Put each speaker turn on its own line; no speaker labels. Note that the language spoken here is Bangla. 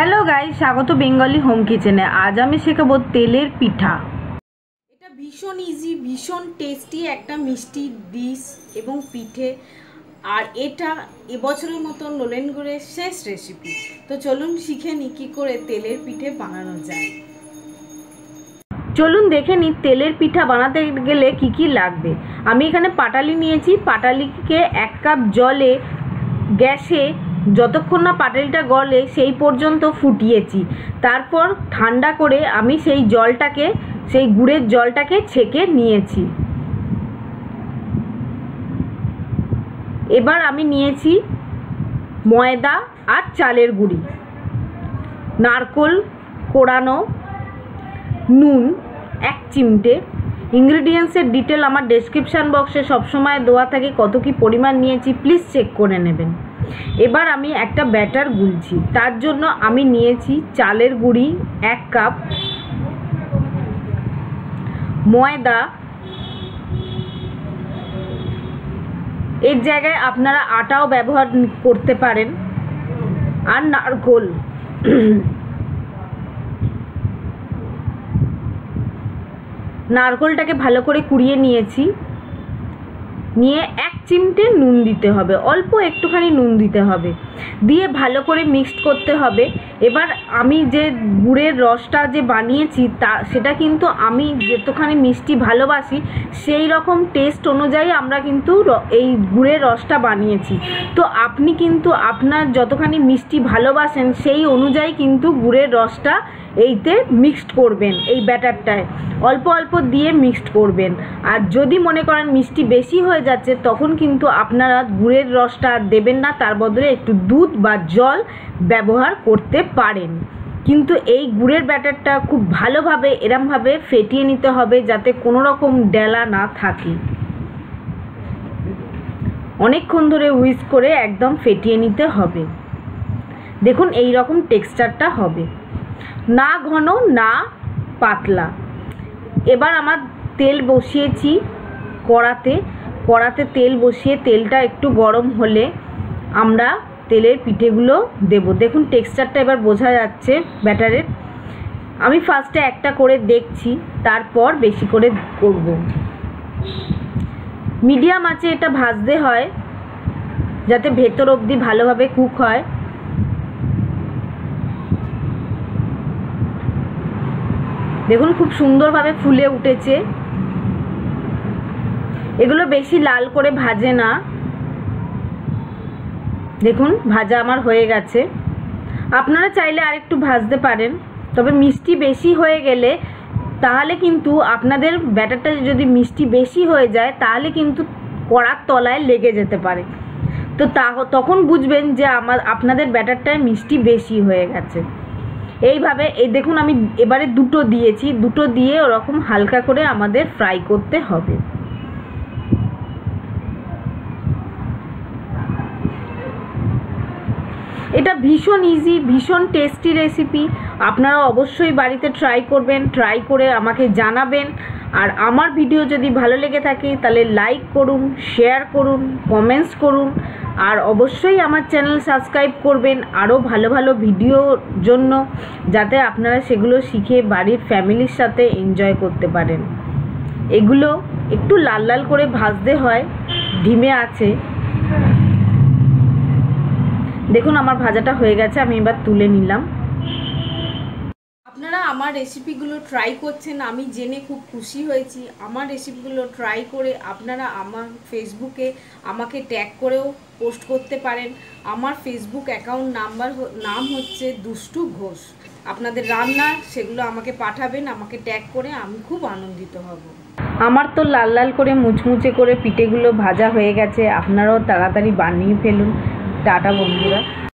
हेलो गाइस, स्वागत बेंगली होम किचेने। आज আমি শেখাবো তেলের পিঠা।
এটা ভীষণ ইজি, ভীষণ টেস্টি একটা মিষ্টি ডিশ এবং পিঠে। আর এটা এবছরের মতো নলেনগুড়ের শেষ রেসিপি। তো চলুন শিখে নিই কী করে তেলের পিঠে বানানো যায়।
চলুন দেখে নিই তেলের পিঠা বানাতে গেলে কি কি লাগবে। আমি এখানে পাটালি নিয়েছি। পাটালিকে 1 কাপ জলে গ্যাসে যতক্ষণ না পাটালিটা গলে সেই পর্যন্ত ফুটিয়েছি। তারপর ঠান্ডা করে আমি সেই গুড়ের জলটাকে ছেঁকে নিয়েছি। এবার আমি নিয়েছি ময়দা আর চালের গুঁড়ি, নারকেল কোড়ানো, নুন 1 চিমটে। ইনগ্রিডিয়েন্টসের ডিটেল আমার ডেসক্রিপশান বক্সে সবসময় দেওয়া থাকে, কত কি পরিমাণ নিয়েছি প্লিজ চেক করে নেবেন। এবার আমি একটা ব্যাটার গুলছি। তার জন্য আমি নিয়েছি চালের গুঁড়ি 1 কাপ, ময়দা, এর জায়গায় আপনারা আটাও ব্যবহার করতে পারেন, আর নারকেল। নারকেলটাকে ভালো করে কুড়িয়ে নিয়েছি। নিয়ে 1 চিমটে নুন দিতে হবে, অল্প একটুখানি নুন দিতে হবে, দিয়ে ভালো করে মিক্সড করতে হবে। এবার আমি যে গুড়ের রসটা যে বানিয়েছি সেটা কিন্তু আমি যতখানি মিষ্টি ভালোবাসি সেই রকম টেস্ট অনুযায়ী আমরা কিন্তু এই গুড়ের রসটা বানিয়েছি। তো আপনি কিন্তু আপনার যতখানি মিষ্টি ভালোবাসেন সেই অনুযায়ী কিন্তু গুড়ের রসটা এইতে মিক্সড করবেন। এই ব্যাটারটায় অল্প অল্প দিয়ে মিক্সড করবেন। আর যদি মনে করেন মিষ্টি বেশি হয়ে যাচ্ছে তখন কিন্তু আপনারা গুড়ের রসটা দেবেন না, তার বদলে একটু দুধ বা জল ব্যবহার করতে পারেন। কিন্তু এই গুড়ের ব্যাটারটা খুব ভালোভাবে এরমভাবে ফেটিয়ে নিতে হবে যাতে কোনো রকম ডেলা না থাকে। অনেকক্ষণ ধরে হুইস্ক করে একদম ফেটিয়ে নিতে হবে। দেখুন এই রকম টেক্সচারটা হবে, না ঘন না পাতলা। এবার আমার তেল বসিয়েছি কড়াতে তেল বসিয়ে তেলটা একটু গরম হলে আমরা তেলের পিঠেগুলো দেব। দেখুন টেক্সচারটা এবার বোঝা যাচ্ছে ব্যাটারের। আমি ফার্স্টে একটা করে দেখছি, তারপর বেশি করে করব। মিডিয়াম আঁচে এটা ভাজতে হয় যাতে ভেতর অবধি ভালোভাবে কুক হয়। দেখুন খুব সুন্দরভাবে ফুলে উঠেছে। এগুলো বেশি লাল করে ভাজে না। দেখুন ভাজা আমার হয়ে গেছে। আপনারা চাইলে আরেকটু ভাজতে পারেন, তবে মিষ্টি বেশি হয়ে গেলে তাহলে কিন্তু আপনাদের ব্যাটারটা যদি মিষ্টি বেশি হয়ে যায় তাহলে কিন্তু কড়ার তলায় লেগে যেতে পারে। তো তখন বুঝবেন যে আপনাদের ব্যাটারটায় মিষ্টি বেশি হয়ে গেছে। এইভাবে এই দেখুন আমি এবারে দুটো দিয়েছি, দুটো দিয়ে ওরকম হালকা করে আমাদের ফ্রাই করতে হবে। এটা ভীষণ ইজি, ভীষণ টেস্টি রেসিপি। আপনারা অবশ্যই বাড়িতে ট্রাই করবেন, ট্রাই করে আমাকে জানাবেন। আর আমার ভিডিও যদি ভালো লেগে থাকে তাহলে লাইক করুন, শেয়ার করুন, কমেন্টস করুন, আর অবশ্যই আমার চ্যানেল সাবস্ক্রাইব করবেন আরও ভালো ভালো ভিডিওর জন্য, যাতে আপনারা সেগুলো শিখে বাড়ির ফ্যামিলির সাথে এনজয় করতে পারেন। এগুলো একটু লাল লাল করে ভাজতে হয় ধিমে আছে। দেখুন আমার ভাজাটা হয়ে গেছে, আমি এবার তুলে নিলাম।
আপনারা আমার রেসিপিগুলো ট্রাই করছেন, আমি জেনে খুব খুশি হয়েছি। আমার রেসিপিগুলো ট্রাই করে আপনারা আমার ফেসবুকে আমাকে ট্যাগ করেও পোস্ট করতে পারেন। আমার ফেসবুক অ্যাকাউন্ট নাম হচ্ছে দুষ্টু ঘোষ। আপনাদের রান্না সেগুলো আমাকে পাঠাবেন, আমাকে ট্যাগ করে, আমি খুব আনন্দিত হব।
আমার তো লাল লাল করে মুচমুচে করে পিঠেগুলো ভাজা হয়ে গেছে। আপনারাও তাড়াতাড়ি বানিয়ে ফেলুন। টাটা বন্ধুরা।